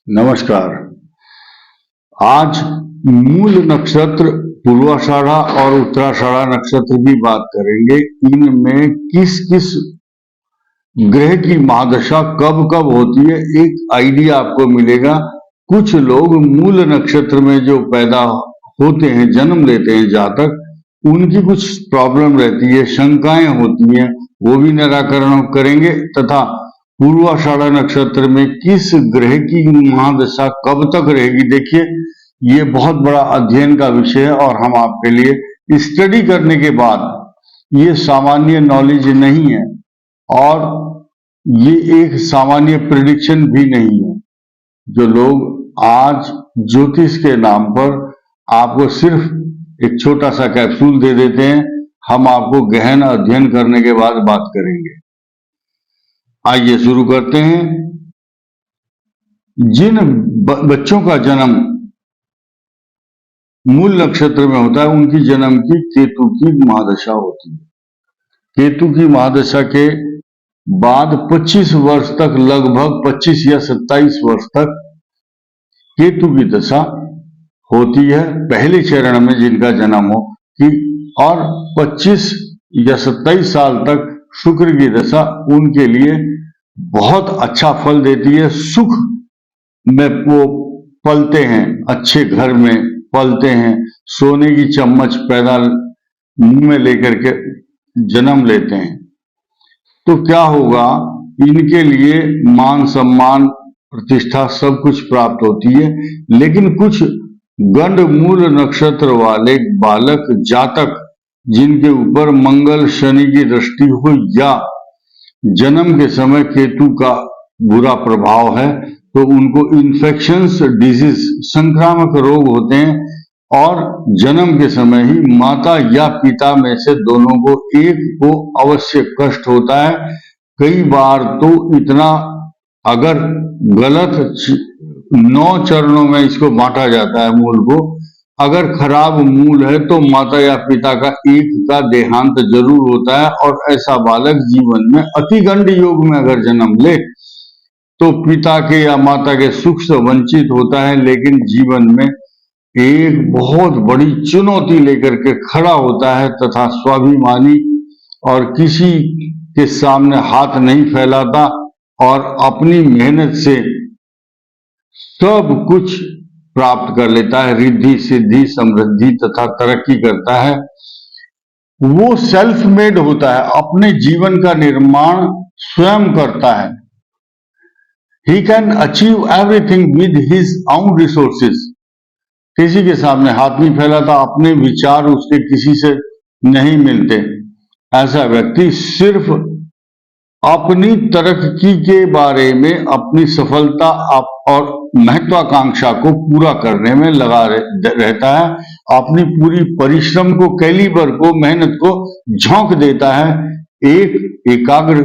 नमस्कार। आज मूल नक्षत्र पूर्वाषाढ़ा और उत्तराषाढ़ा नक्षत्र की बात करेंगे। इनमें किस किस ग्रह की महादशा कब कब होती है, एक आइडिया आपको मिलेगा। कुछ लोग मूल नक्षत्र में जो पैदा होते हैं, जन्म लेते हैं, जातक, उनकी कुछ प्रॉब्लम रहती है, शंकाएं होती हैं, वो भी निराकरण करेंगे। तथा पूर्वाषाढ़ा नक्षत्र में किस ग्रह की महादशा कब तक रहेगी, देखिए ये बहुत बड़ा अध्ययन का विषय है और हम आपके लिए स्टडी करने के बाद, ये सामान्य नॉलेज नहीं है और ये एक सामान्य प्रिडिक्शन भी नहीं है। जो लोग आज ज्योतिष के नाम पर आपको सिर्फ एक छोटा सा कैप्सूल दे देते हैं, हम आपको गहन अध्ययन करने के बाद बात करेंगे। आइए शुरू करते हैं। जिन बच्चों का जन्म मूल नक्षत्र में होता है, उनकी जन्म की केतु की महादशा होती है। केतु की महादशा के बाद 25 वर्ष तक, लगभग 25 या 27 वर्ष तक केतु की दशा होती है, पहले चरण में जिनका जन्म हो कि, और 25 या 27 साल तक शुक्र की दशा उनके लिए बहुत अच्छा फल देती है। सुख में वो पलते हैं, अच्छे घर में पलते हैं, सोने की चम्मच पैदा मुंह में लेकर के जन्म लेते हैं। तो क्या होगा, इनके लिए मान सम्मान प्रतिष्ठा सब कुछ प्राप्त होती है। लेकिन कुछ गंड मूल नक्षत्र वाले बालक जातक जिनके ऊपर मंगल शनि की दृष्टि हो या जन्म के समय केतु का बुरा प्रभाव है, तो उनको इन्फेक्शंस डिजीज, संक्रामक रोग होते हैं और जन्म के समय ही माता या पिता में से दोनों को एक को अवश्य कष्ट होता है। कई बार तो इतना, अगर गलत 9 चरणों में इसको बांटा जाता है मूल को, अगर खराब मूल है तो माता या पिता का एक का देहांत जरूर होता है। और ऐसा बालक जीवन में अतिगंड योग में अगर जन्म ले तो पिता के या माता के सुख से वंचित होता है, लेकिन जीवन में एक बहुत बड़ी चुनौती लेकर के खड़ा होता है तथा स्वाभिमानी और किसी के सामने हाथ नहीं फैलाता और अपनी मेहनत से सब कुछ प्राप्त कर लेता है, रिद्धि सिद्धि समृद्धि तथा तरक्की करता है। वो सेल्फ मेड होता है, अपने जीवन का निर्माण स्वयं करता है। He can achieve everything with his own resources. किसी के सामने हाथ नहीं फैलाता, अपने विचार उसके किसी से नहीं मिलते। ऐसा व्यक्ति सिर्फ अपनी तरक्की के बारे में, अपनी सफलता और महत्वाकांक्षा को पूरा करने में लगा रहता है, अपनी पूरी परिश्रम को, कैलिबर को, मेहनत को झोंक देता है। एक एकाग्र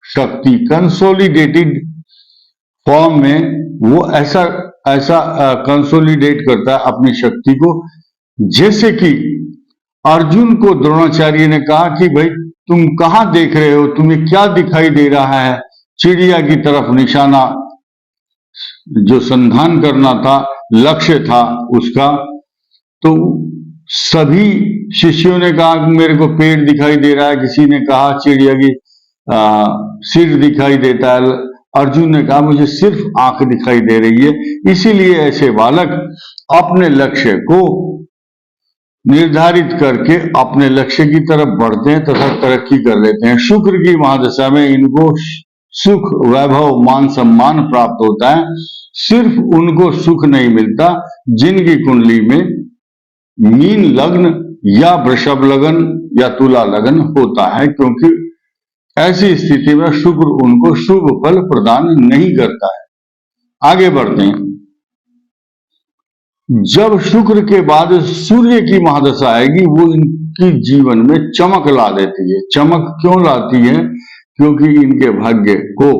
शक्ति, कंसोलिडेटेड फॉर्म में वो ऐसा कंसोलिडेट करता है अपनी शक्ति को। जैसे कि अर्जुन को द्रोणाचार्य ने कहा कि भाई तुम कहां देख रहे हो, तुम्हें क्या दिखाई दे रहा है? चिड़िया की तरफ निशाना, जो संधान करना था, लक्ष्य था उसका। तो सभी शिष्यों ने कहा मेरे को पेड़ दिखाई दे रहा है, किसी ने कहा चिड़िया की सिर दिखाई देता है, अर्जुन ने कहा मुझे सिर्फ आंख दिखाई दे रही है। इसीलिए ऐसे बालक अपने लक्ष्य को निर्धारित करके अपने लक्ष्य की तरफ बढ़ते हैं तथा तरक्की कर लेते हैं। शुक्र की महादशा में इनको सुख, वैभव, मान सम्मान प्राप्त होता है। सिर्फ उनको सुख नहीं मिलता जिनकी कुंडली में मीन लग्न या वृषभ लग्न या तुला लग्न होता है, क्योंकि ऐसी स्थिति में शुक्र उनको शुभ फल प्रदान नहीं करता है। आगे बढ़ते हैं। जब शुक्र के बाद सूर्य की महादशा आएगी, वो इनकी जीवन में चमक ला देती है। चमक क्यों लाती है? क्योंकि इनके भाग्य को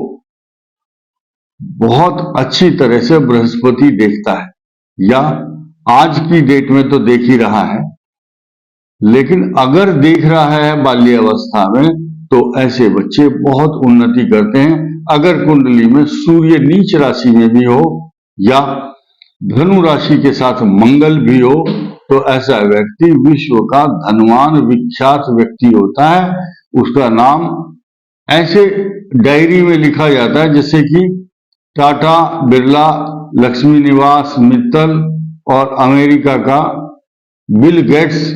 बहुत अच्छी तरह से बृहस्पति देखता है, या आज की डेट में तो देख ही रहा है, लेकिन अगर देख रहा है बाल्यावस्था में तो ऐसे बच्चे बहुत उन्नति करते हैं। अगर कुंडली में सूर्य नीच राशि में भी हो या धनु राशि के साथ मंगल भी हो तो ऐसा व्यक्ति विश्व का धनवान विख्यात व्यक्ति होता है। उसका नाम ऐसे डायरी में लिखा जाता है जैसे कि टाटा, बिरला, लक्ष्मी निवास मित्तल और अमेरिका का बिल गेट्स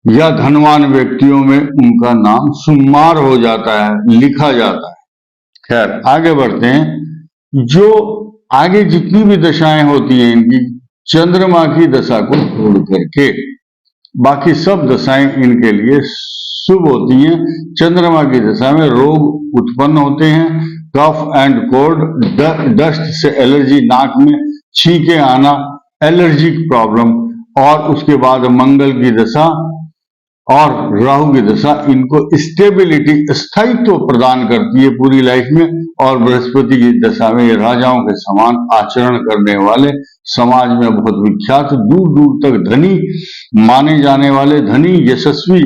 या धनवान व्यक्तियों में उनका नाम शुमार हो जाता है, लिखा जाता है। खैर आगे बढ़ते हैं। जो आगे जितनी भी दशाएं होती हैं इनकी, चंद्रमा की दशा को छोड़ करके बाकी सब दशाएं इनके लिए शुभ होती हैं। चंद्रमा की दशा में रोग उत्पन्न होते हैं, कफ एंड कोल्ड, डस्ट से एलर्जी, नाक में छींके आना, एलर्जिक प्रॉब्लम, और उसके बाद मंगल की दशा और राहु की दशा इनको स्टेबिलिटी, स्थायित्व प्रदान करती है पूरी लाइफ में। और बृहस्पति की दशा में ये राजाओं के समान आचरण करने वाले, समाज में बहुत विख्यात, दूर दूर तक धनी माने जाने वाले, धनी, यशस्वी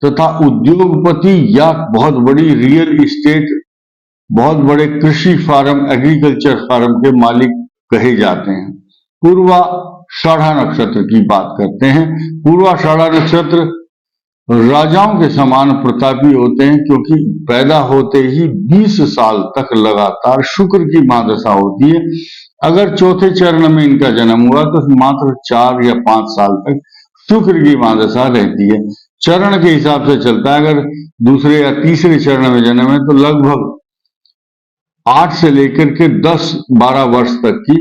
तथा उद्योगपति या बहुत बड़ी रियल इस्टेट, बहुत बड़े कृषि फार्म, एग्रीकल्चर फार्म के मालिक कहे जाते हैं। पूर्वाषाढ़ा नक्षत्र की बात करते हैं। पूर्वाषाढ़ा नक्षत्र राजाओं के समान प्रतापी होते हैं क्योंकि पैदा होते ही 20 साल तक लगातार शुक्र की महादशा होती है। अगर चौथे चरण में इनका जन्म हुआ तो मात्र 4 या 5 साल तक शुक्र की महादशा रहती है। चरण के हिसाब से चलता है। अगर दूसरे या तीसरे चरण में जन्म है तो लगभग 8 से लेकर के 10-12 वर्ष तक की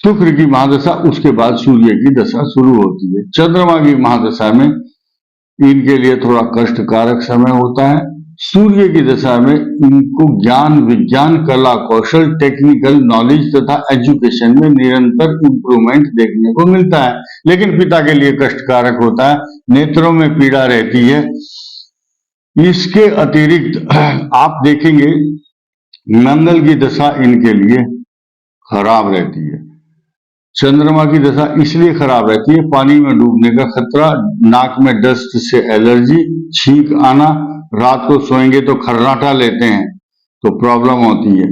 शुक्र की महादशा, उसके बाद सूर्य की दशा शुरू होती है। चंद्रमा की महादशा में इनके लिए थोड़ा कष्टकारक समय होता है। सूर्य की दशा में इनको ज्ञान, विज्ञान, कला, कौशल, टेक्निकल नॉलेज तथा एजुकेशन में निरंतर इंप्रूवमेंट देखने को मिलता है। लेकिन पिता के लिए कष्टकारक होता है, नेत्रों में पीड़ा रहती है। इसके अतिरिक्त आप देखेंगे मंगल की दशा इनके लिए खराब रहती है। चंद्रमा की दशा इसलिए खराब रहती है, पानी में डूबने का खतरा, नाक में डस्ट से एलर्जी, छींक आना, रात को सोएंगे तो खर्राटा लेते हैं तो प्रॉब्लम होती है।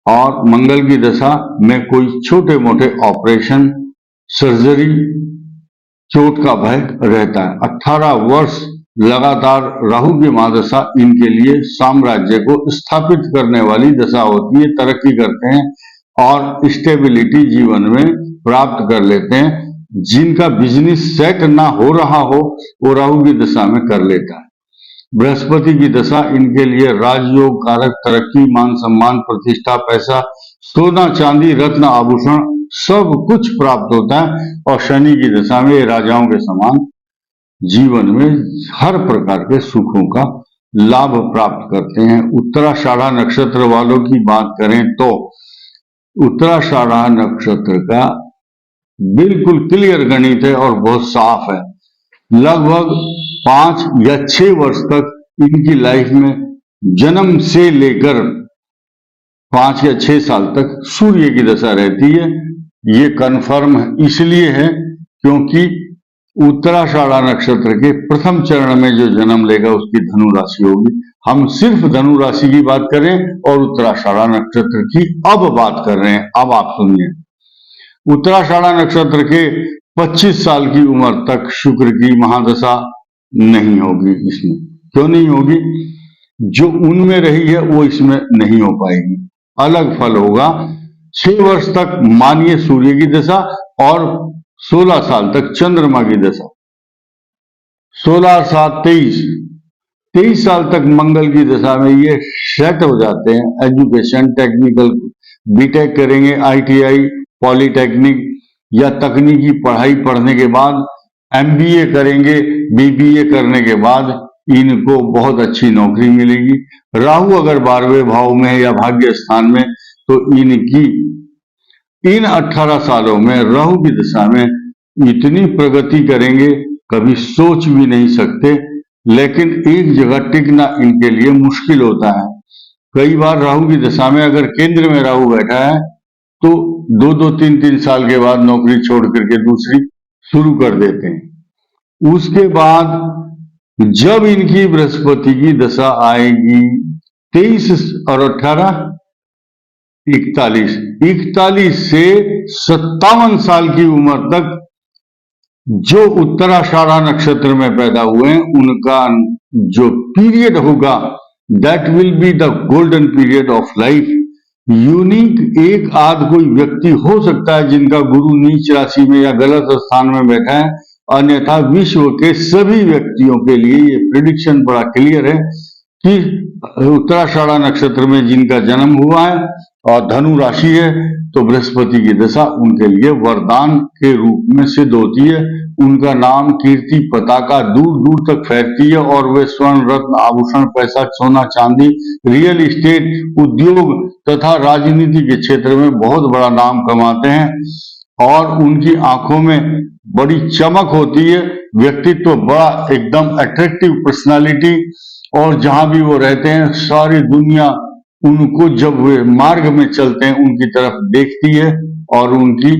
और मंगल की दशा में कोई छोटे मोटे ऑपरेशन, सर्जरी, चोट का भय रहता है। 18 वर्ष लगातार राहु की महादशा इनके लिए साम्राज्य को स्थापित करने वाली दशा होती है, तरक्की करते हैं और स्टेबिलिटी जीवन में प्राप्त कर लेते हैं। जिनका बिजनेस सेट ना हो रहा हो वो राहु की दशा में कर लेता है। बृहस्पति की दशा इनके लिए राजयोग कारक, तरक्की, मान सम्मान, प्रतिष्ठा, पैसा, सोना चांदी, रत्न आभूषण सब कुछ प्राप्त होता है। और शनि की दशा में ये राजाओं के समान जीवन में हर प्रकार के सुखों का लाभ प्राप्त करते हैं। उत्तराषाढ़ा नक्षत्र वालों की बात करें तो उत्तराषाढ़ा नक्षत्र का बिल्कुल क्लियर गणित है और बहुत साफ है। लगभग 5 या 6 वर्ष तक इनकी लाइफ में जन्म से लेकर 5 या 6 साल तक सूर्य की दशा रहती है। ये कन्फर्म इसलिए है क्योंकि उत्तराषाढ़ा नक्षत्र के प्रथम चरण में जो जन्म लेगा उसकी धनु राशि होगी। हम सिर्फ धनु राशि की बात करें और उत्तराषाढ़ा नक्षत्र की अब बात कर रहे हैं। अब आप सुनिए, उत्तराषाढ़ा नक्षत्र के 25 साल की उम्र तक शुक्र की महादशा नहीं होगी। इसमें क्यों नहीं होगी? जो उनमें रही है वो इसमें नहीं हो पाएगी, अलग फल होगा। 6 वर्ष तक मानिए सूर्य की दशा और 16 साल तक चंद्रमा की दशा, 16, 7, 23 साल तक मंगल की दशा में ये सेट हो जाते हैं। एजुकेशन, टेक्निकल, बीटेक करेंगे, आईटीआई, पॉलिटेक्निक या तकनीकी पढ़ाई पढ़ने के बाद एमबीए करेंगे, बीबीए करने के बाद इनको बहुत अच्छी नौकरी मिलेगी। राहु अगर 12वें भाव में है या भाग्य स्थान में तो इनकी इन 18 सालों में राहु की दशा में इतनी प्रगति करेंगे कभी सोच भी नहीं सकते। लेकिन एक जगह टिकना इनके लिए मुश्किल होता है। कई बार राहु की दशा में अगर केंद्र में राहु बैठा है तो 2-2, 3-3 साल के बाद नौकरी छोड़ करके दूसरी शुरू कर देते हैं। उसके बाद जब इनकी बृहस्पति की दशा आएगी 23 और 18 41 से 57 साल की उम्र तक जो उत्तराषाढ़ा नक्षत्र में पैदा हुए हैं उनका जो पीरियड होगा that will be the golden period of life. Unique एक आध कोई व्यक्ति हो सकता है जिनका गुरु नीच राशि में या गलत स्थान में बैठा है, अन्यथा विश्व के सभी व्यक्तियों के लिए ये प्रिडिक्शन बड़ा क्लियर है कि उत्तराषाढ़ा नक्षत्र में जिनका जन्म हुआ है और धनु राशि है तो बृहस्पति की दशा उनके लिए वरदान के रूप में सिद्ध होती है। उनका नाम कीर्ति पताका दूर दूर तक फैलती है और वे स्वर्ण रत्न आभूषण पैसा सोना चांदी रियल एस्टेट उद्योग तथा राजनीति के क्षेत्र में बहुत बड़ा नाम कमाते हैं और उनकी आंखों में बड़ी चमक होती है। व्यक्तित्व बड़ा एकदम अट्रैक्टिव पर्सनालिटी और जहां भी वो रहते हैं सारी दुनिया उनको जब वे मार्ग में चलते हैं उनकी तरफ देखती है और उनकी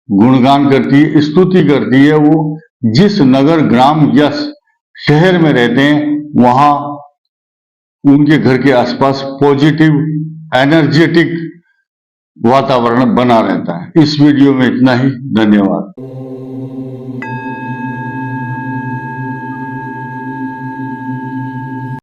गुणगान करती है, स्तुति करती है। वो जिस नगर ग्राम या शहर में रहते हैं वहां उनके घर के आसपास पॉजिटिव एनर्जेटिक वातावरण बना रहता है। इस वीडियो में इतना ही, धन्यवाद।